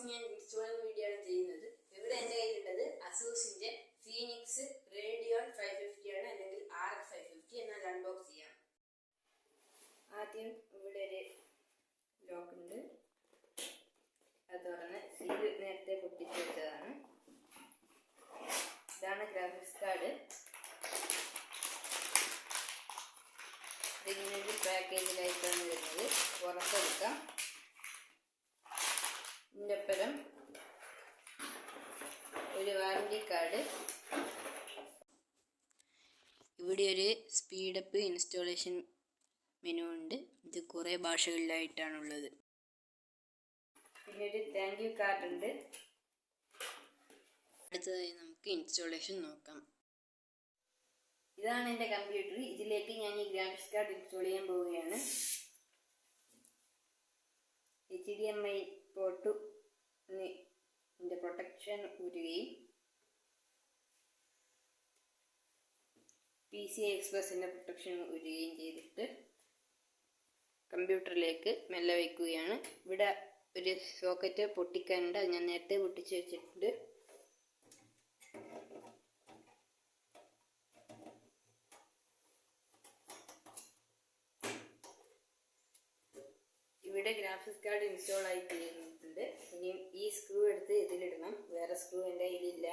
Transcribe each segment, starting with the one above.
Unboxing and installing video ആണ് ചെയ്യുന്നത്. ഇവിടെ എൻ്റെ കയ്യിലുള്ളത് അസൂസിന്റെ ഫീനിക്സ് റേഡിയോൺ 550 ആണ്, അല്ലെങ്കിൽ RX 550. എന്നാൽ അൺബോക്സ് ചെയ്യാം. ആദ്യം ഇവിടെ ഒരു ലോക്ക് ഉണ്ട്, അത് തുറന്ന് സീൽ നേരത്തെ പൊട്ടിച്ച് വെച്ചതാണ്. ഇതാണ് ഗ്രാഫിക്സ് കാർഡ്. ഇതിങ്ങനൊരു പാക്കേജിലായിട്ടാണ് വരുന്നത്. പുറത്തെടുക്കാം. ഇതിൻ്റെ ഒപ്പം ഒരു വാറണ്ടി കാർഡ്. ഇവിടെ ഒരു സ്പീഡപ്പ് ഇൻസ്റ്റാളേഷൻ മെനു ഉണ്ട്. ഇത് കുറേ ഭാഷകളിലായിട്ടാണുള്ളത്. പിന്നെ ഒരു താങ്ക് യു കാർഡ് ഉണ്ട്. അടുത്തതായി നമുക്ക് ഇൻസ്റ്റാളേഷൻ നോക്കാം. ഇതാണ് എൻ്റെ കമ്പ്യൂട്ടർ. ഇതിലേക്ക് ഞാൻ ഈ ഗ്രാഫിക്സ് കാർഡ് ഇൻസ്റ്റാൾ ചെയ്യാൻ പോവുകയാണ്. HDMI പോർട്ട് ഇതിൻ്റെ പ്രൊട്ടക്ഷൻ ഊരുകയും PCI Expressൻ്റെ പ്രൊട്ടക്ഷൻ ഊരുകയും ചെയ്തിട്ട് കമ്പ്യൂട്ടറിലേക്ക് മെല്ലെ വയ്ക്കുകയാണ്. ഇവിടെ ഒരു സോക്കറ്റ് പൊട്ടിക്കാനുണ്ട്, അത് ഞാൻ നേരത്തെ പൊട്ടിച്ച് വെച്ചിട്ടുണ്ട്. ഇവിടെ ഗ്രാഫിക്സ് കാർഡ് ഇൻസ്റ്റാൾ ആയി തീർന്നിട്ടുണ്ട്. ഇനി ഈ സ്ക്രൂ എടുത്ത് ഇതിലിടണം. വേറെ സ്ക്രൂ എൻ്റെ കയ്യിലില്ല.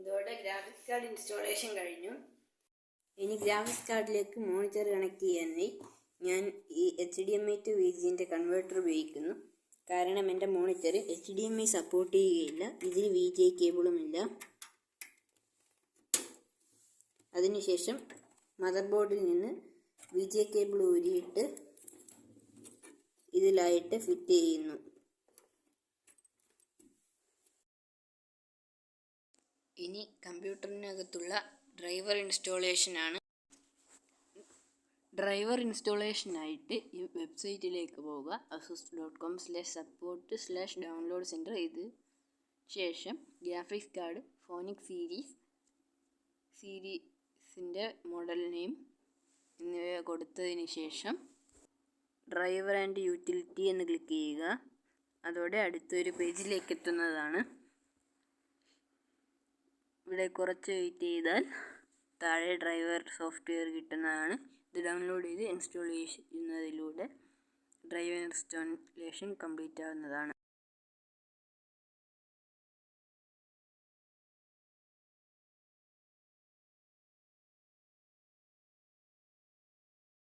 ഇതോടെ ഗ്രാഫിക്സ് കാർഡ് ഇൻസ്റ്റാളേഷൻ കഴിഞ്ഞു. ഇനി ഗ്രാഫിക്സ് കാർഡിലേക്ക് മോണിറ്റർ കണക്ട് ചെയ്യാനായി ഞാൻ ഈ HDMI to VGA കൺവേർട്ടർ ഉപയോഗിക്കുന്നു. കാരണം എൻ്റെ മോണിറ്റർ HDMI സപ്പോർട്ട് ചെയ്യുകയില്ല, ഇതിന് VGA കേബിളുമില്ല. അതിനുശേഷം മദർ ബോർഡിൽ നിന്ന് VGA കേബിൾ ഊരിയിട്ട് ഇതിലായിട്ട് ഫിറ്റ് ചെയ്യുന്നു. ഇനി കമ്പ്യൂട്ടറിനകത്തുള്ള ഡ്രൈവർ ഇൻസ്റ്റാളേഷനാണ്. ഡ്രൈവർ ഇൻസ്റ്റാളേഷനായിട്ട് ഈ വെബ്സൈറ്റിലേക്ക് പോവുക. asus.com/support/download center. ഇത് ശേഷം ഗ്രാഫിക്സ് കാർഡ് ഫോണിക് സീരീസിൻ്റെ മോഡൽ നെയിം എന്നിവ കൊടുത്തതിന് ശേഷം ഡ്രൈവർ ആൻഡ് യൂട്ടിലിറ്റി എന്ന് ക്ലിക്ക് ചെയ്യുക. അതോടെ അടുത്തൊരു പേജിലേക്ക് എത്തുന്നതാണ്. ഇവിടെ കുറച്ച് വെയിറ്റ് ചെയ്താൽ താഴെ ഡ്രൈവർ സോഫ്റ്റ്വെയർ കിട്ടുന്നതാണ്. ഇത് ഡൗൺലോഡ് ചെയ്ത് ഇൻസ്റ്റാൾ ചെയ്യുന്നതിലൂടെ ഡ്രൈവർ ഇൻസ്റ്റാളേഷൻ കംപ്ലീറ്റ് ആവുന്നതാണ്.